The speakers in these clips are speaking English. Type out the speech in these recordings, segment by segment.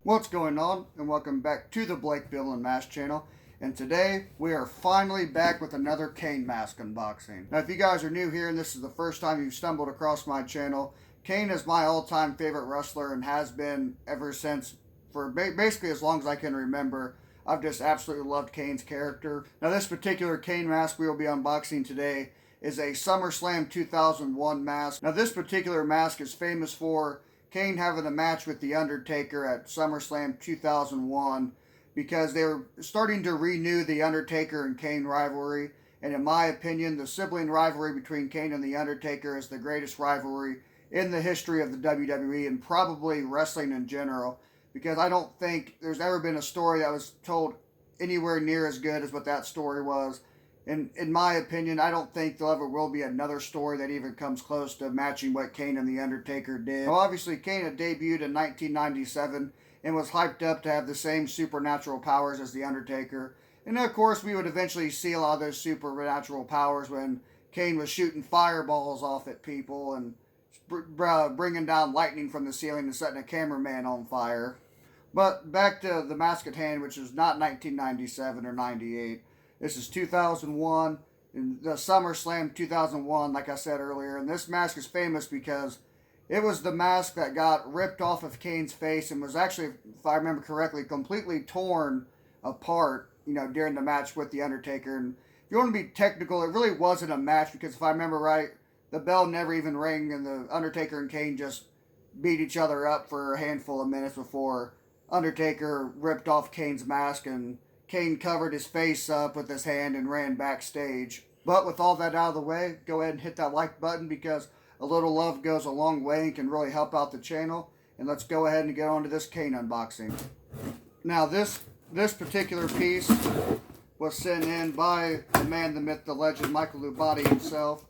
What's going on, and welcome back to the Blake Bill and Mask channel. And today we are finally back with another Kane mask unboxing. Now, if you guys are new here and this is the first time you've stumbled across my channel, Kane is my all-time favorite wrestler and has been ever since, for basically as long as I can remember. I've just absolutely loved Kane's character. Now, this particular Kane mask we will be unboxing today is a SummerSlam 2001 mask. Now, this particular mask is famous for Kane having a match with The Undertaker at SummerSlam 2001 because they were starting to renew the Undertaker and Kane rivalry. And in my opinion, the sibling rivalry between Kane and The Undertaker is the greatest rivalry in the history of the WWE and probably wrestling in general, because I don't think there's ever been a story that was told anywhere near as good as what that story was. And in my opinion, I don't think there ever will be another story that even comes close to matching what Kane and The Undertaker did. Well, obviously, Kane had debuted in 1997 and was hyped up to have the same supernatural powers as The Undertaker. And of course, we would eventually see a lot of those supernatural powers when Kane was shooting fireballs off at people and bringing down lightning from the ceiling and setting a cameraman on fire. But back to the mask at hand, which is not 1997 or 98. This is 2001, in the SummerSlam 2001, like I said earlier. And this mask is famous because it was the mask that got ripped off of Kane's face and was actually, if I remember correctly, completely torn apart, during the match with The Undertaker. And if you want to be technical, it really wasn't a match because if I remember right, the bell never even rang and the Undertaker and Kane just beat each other up for a handful of minutes before Undertaker ripped off Kane's mask and Kane covered his face up with his hand and ran backstage. But with all that out of the way, go ahead and hit that like button because a little love goes a long way and can really help out the channel. And let's go ahead and get on to this Kane unboxing. Now this particular piece was sent in by the man, the myth, the legend, Michael Lubati himself.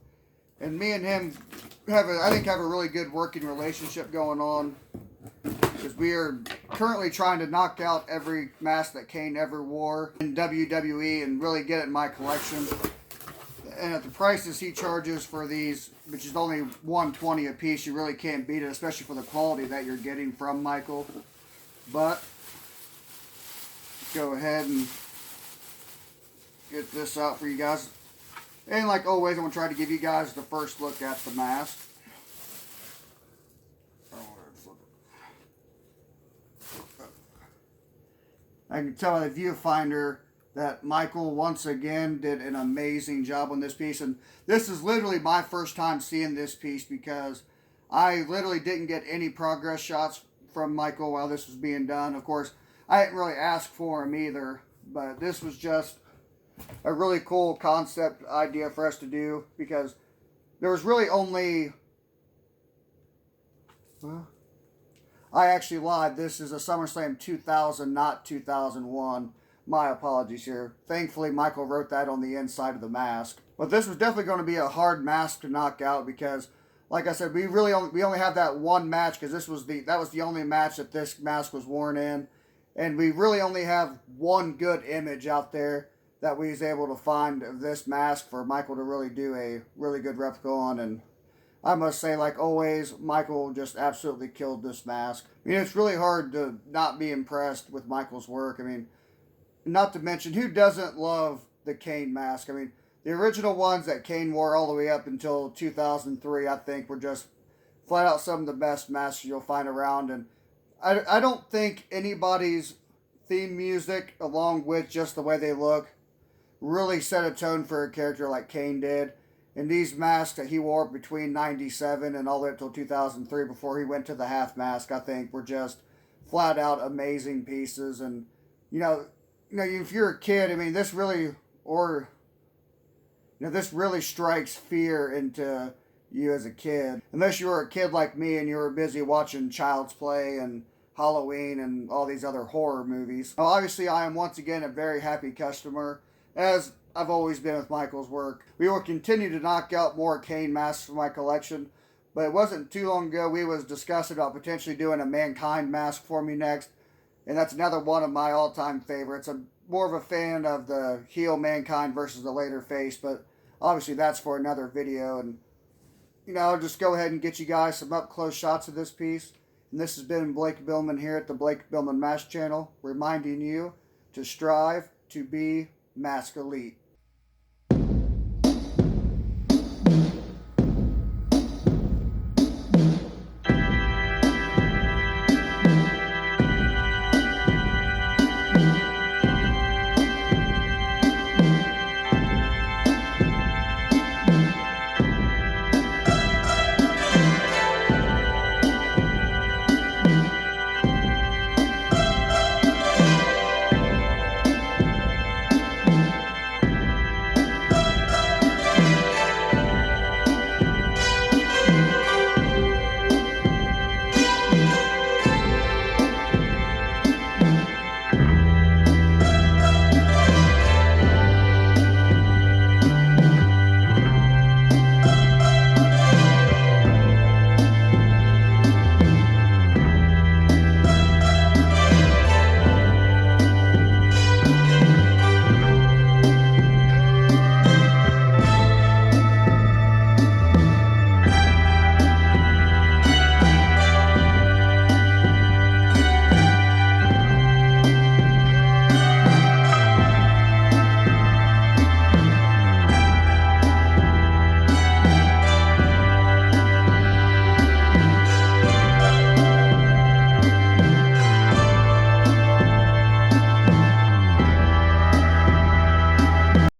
And me and him have a really good working relationship going on, because we are currently trying to knock out every mask that Kane ever wore in WWE and really get it in my collection. And at the prices he charges for these, which is only $120 a piece, you really can't beat it, especially for the quality that you're getting from Michael. But go ahead and get this out for you guys. And like always, I'm going to try to give you guys the first look at the mask. I can tell by the viewfinder that Michael once again did an amazing job on this piece. And this is literally my first time seeing this piece because I literally didn't get any progress shots from Michael while this was being done. Of course, I didn't really ask for him either, but this was just a really cool concept idea for us to do because there was really only... Well, I actually lied. This is a SummerSlam 2000, not 2001. My apologies here. Thankfully, Michael wrote that on the inside of the mask. But this was definitely going to be a hard mask to knock out because, like I said, we only have that one match because that was the only match that this mask was worn in, and we really only have one good image out there that we was able to find of this mask for Michael to really do a really good replica on. And I must say, like always, Michael just absolutely killed this mask. I mean, it's really hard to not be impressed with Michael's work. I mean, not to mention, who doesn't love the Kane mask? I mean, the original ones that Kane wore all the way up until 2003, I think, were just flat out some of the best masks you'll find around. And I don't think anybody's theme music, along with just the way they look, really set a tone for a character like Kane did. And these masks that he wore between 97 and all the way up till 2003 before he went to the half mask, I think, were just flat out amazing pieces. And, if you're a kid, I mean, this really strikes fear into you as a kid. Unless you were a kid like me and you were busy watching Child's Play and Halloween and all these other horror movies. Now, obviously, I am once again a very happy customer, as I've always been with Michael's work. We will continue to knock out more Kane masks from my collection, but it wasn't too long ago we was discussing about potentially doing a Mankind mask for me next, and that's another one of my all-time favorites. I'm more of a fan of the heel Mankind versus the later face, but obviously that's for another video. And I'll just go ahead and get you guys some up-close shots of this piece. And this has been Blake Billman here at the Blake Billman Mask Channel, reminding you to strive to be Mask Elite.